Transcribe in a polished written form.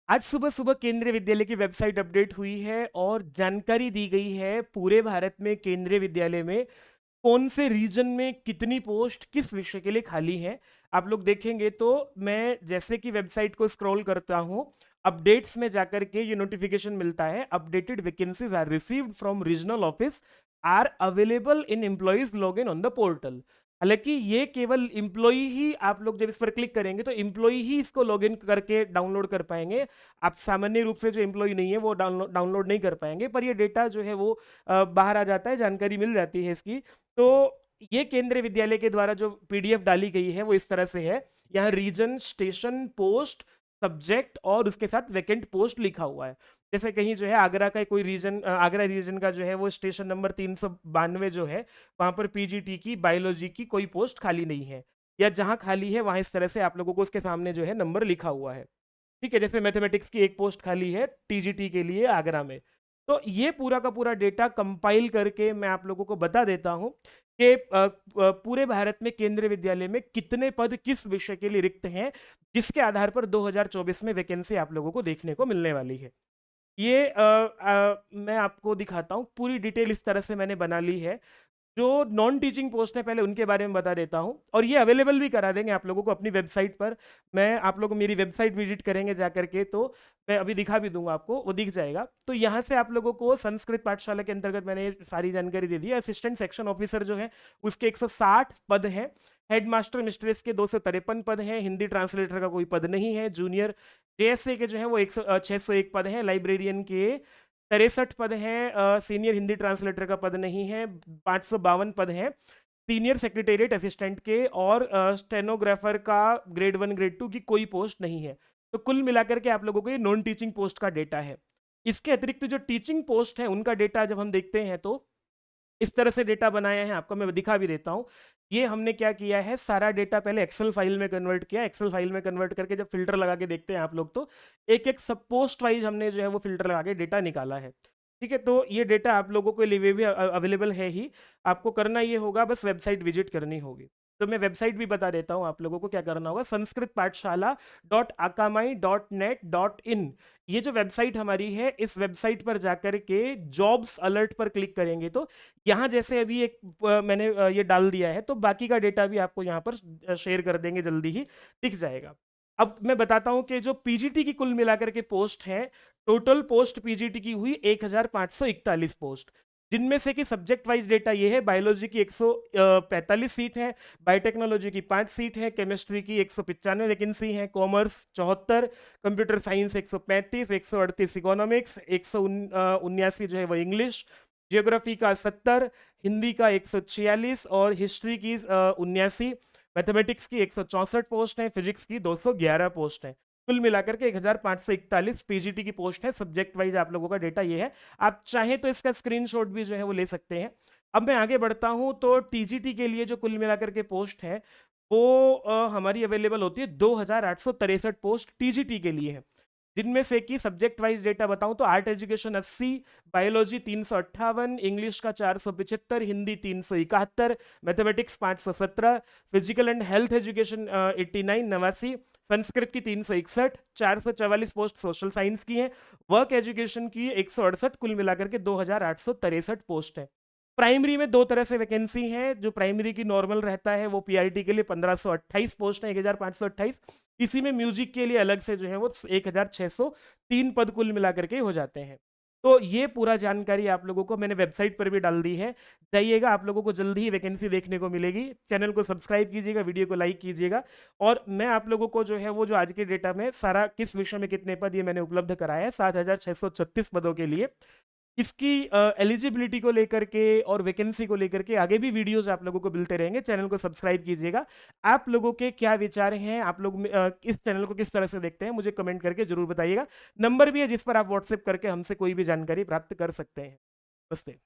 आज सुबह सुबह केंद्रीय विद्यालय की वेबसाइट अपडेट हुई है और जानकारी दी गई है पूरे भारत में केंद्रीय विद्यालय में कौन से रीजन में कितनी पोस्ट किस विषय के लिए खाली है। आप लोग देखेंगे तो मैं जैसे कि वेबसाइट को स्क्रॉल करता हूं, अपडेट्स में जाकर के ये नोटिफिकेशन मिलता है, updated vacancies are received from regional office are available in employees log in on the portal. हालांकि ये केवल इम्प्लॉई ही, आप लोग जब इस पर क्लिक करेंगे तो इम्प्लॉई ही इसको लॉगिन करके डाउनलोड कर पाएंगे। आप सामान्य रूप से जो एम्प्लॉई नहीं है वो डाउनलोड नहीं कर पाएंगे, पर ये डेटा जो है वो बाहर आ जाता है, जानकारी मिल जाती है इसकी। तो ये केंद्रीय विद्यालय के द्वारा जो पीडीएफ डाली गई है वो इस तरह से है। यहाँ रीजन, स्टेशन, पोस्ट, सब्जेक्ट और उसके साथ वैकेंट पोस्ट लिखा हुआ है। जैसे कहीं जो है आगरा का कोई रीजन, आगरा रीजन का जो है वो स्टेशन नंबर 392 जो है, वहां पर पीजीटी की बायोलॉजी की कोई पोस्ट खाली नहीं है, या जहां खाली है वहां इस तरह से आप लोगों को उसके सामने जो है नंबर लिखा हुआ है। ठीक है, जैसे मैथमेटिक्स की एक पोस्ट खाली है टीजीटी के लिए आगरा में। तो ये पूरा का पूरा डेटा कंपाइल करके मैं आप लोगों को बता देता हूं कि पूरे भारत में केंद्रीय विद्यालय में कितने पद किस विषय के लिए रिक्त हैं, जिसके आधार पर 2024 में वैकेंसी आप लोगों को देखने को मिलने वाली है। ये मैं आपको दिखाता हूँ, पूरी डिटेल इस तरह से मैंने बना ली है। जो नॉन टीचिंग पोस्ट है पहले उनके बारे में बता देता हूं, और ये अवेलेबल भी करा देंगे आप लोगों को अपनी वेबसाइट पर। मैं आप लोगों को मेरी वेबसाइट विजिट करेंगे जाकर के तो मैं अभी दिखा भी दूंगा, आपको वो दिख जाएगा। तो यहाँ से आप लोगों को संस्कृत पाठशाला के अंतर्गत मैंने ये सारी जानकारी दे दी है। असिस्टेंट सेक्शन ऑफिसर जो है उसके 160 पद हैं। हेड मास्टर मिस्ट्रेस के 253 पद हैं। हिंदी ट्रांसलेटर का कोई पद नहीं है। जूनियर जेएसए के जो है वो 601 पद हैं। लाइब्रेरियन के 63 पद हैं। सीनियर हिंदी ट्रांसलेटर का पद नहीं है। 552 पद हैं सीनियर सेक्रेटेरिएट असिस्टेंट के, और स्टेनोग्राफर का ग्रेड 1 ग्रेड 2 की कोई पोस्ट नहीं है। तो कुल मिलाकर के आप लोगों को ये नॉन टीचिंग पोस्ट का डेटा है। इसके अतिरिक्त जो टीचिंग पोस्ट है उनका डेटा जब हम देखते हैं तो इस तरह से डेटा बनाया है, आपको मैं दिखा भी देता हूँ। ये हमने क्या किया है, सारा डेटा पहले एक्सेल फाइल में कन्वर्ट किया। एक्सेल फाइल में कन्वर्ट करके जब फिल्टर लगा के देखते हैं आप लोग तो एक एक सब पोस्ट वाइज हमने जो है वो फिल्टर लगा के डेटा निकाला है। ठीक है, तो ये डेटा आप लोगों के लिए भी अवेलेबल है ही। आपको करना ये होगा, बस वेबसाइट विजिट करनी होगी। तो मैं वेबसाइट भी बता देता हूँ आप लोगों को क्या करना होगा। संस्कृत पाठशाला .akamai.net.in, ये जो वेबसाइट हमारी है, इस वेबसाइट पर जाकर के जॉब्स अलर्ट पर क्लिक करेंगे तो यहाँ जैसे अभी एक मैंने ये डाल दिया है, तो बाकी का डेटा भी आपको यहाँ पर शेयर कर देंगे, जल्दी ही दिख जाएगा। अब मैं बताता हूँ कि जो पीजीटी की कुल मिलाकर के पोस्ट है, टोटल पोस्ट पीजीटी की हुई 1541 पोस्ट, जिनमें से कि सब्जेक्ट वाइज डेटा ये है। बायोलॉजी की 145 सीट है, बायोटेक्नोलॉजी की 5 सीट है, केमिस्ट्री की 195 वैकेंसी है, कॉमर्स 74, कंप्यूटर साइंस 135, 138 इकोनॉमिक्स, 179 जो है वो इंग्लिश, जियोग्राफी का 70, हिंदी का 146 और हिस्ट्री की 79, मैथमेटिक्स की 164 पोस्ट है, फिजिक्स की 211 पोस्ट है। कुल मिलाकर के 1541 पीजीटी की पोस्ट है। सब्जेक्ट वाइज आप लोगों का डेटा ये है। आप चाहें तो इसका स्क्रीनशॉट भी जो है वो ले सकते हैं। अब मैं आगे बढ़ता हूं, तो टीजीटी के लिए जो कुल मिलाकर के पोस्ट है वो हमारी अवेलेबल होती है। 2863 पोस्ट टीजीटी के लिए है, जिनमें से कि सब्जेक्ट वाइज डेटा बताऊं तो आर्ट एजुकेशन 80, बायोलॉजी 358, इंग्लिश का 475, Hindi 371, mathematics 517, physical and health education 89 Sanskrit की 361, 444 पोस्ट सोशल साइंस की है, वर्क एजुकेशन की 168, कुल मिलाकर के 2863 पोस्ट है। प्राइमरी में दो तरह से वैकेंसी है। जो प्राइमरी की नॉर्मल रहता है वो पीआरटी के लिए 1528 पोस्ट है, 1528। इसी में म्यूजिक के लिए अलग से जो है वो 1603 पद कुल मिलाकर के हो जाते हैं। तो ये पूरा जानकारी आप लोगों को मैंने वेबसाइट पर भी डाल दी है, जाइएगा, आप लोगों को जल्दी ही वैकेंसी देखने को मिलेगी। चैनल को सब्सक्राइब कीजिएगा, वीडियो को लाइक कीजिएगा, और मैं आप लोगों को जो है वो जो आज के डेटा में सारा किस विषय में कितने पद ये मैंने उपलब्ध कराया है 7636 पदों के लिए। इसकी एलिजिबिलिटी को लेकर के और वैकेंसी को लेकर के आगे भी वीडियोस आप लोगों को मिलते रहेंगे। चैनल को सब्सक्राइब कीजिएगा। आप लोगों के क्या विचार हैं, आप लोग इस चैनल को किस तरह से देखते हैं, मुझे कमेंट करके जरूर बताइएगा। नंबर भी है जिस पर आप व्हाट्सएप करके हमसे कोई भी जानकारी प्राप्त कर सकते हैं। नमस्ते।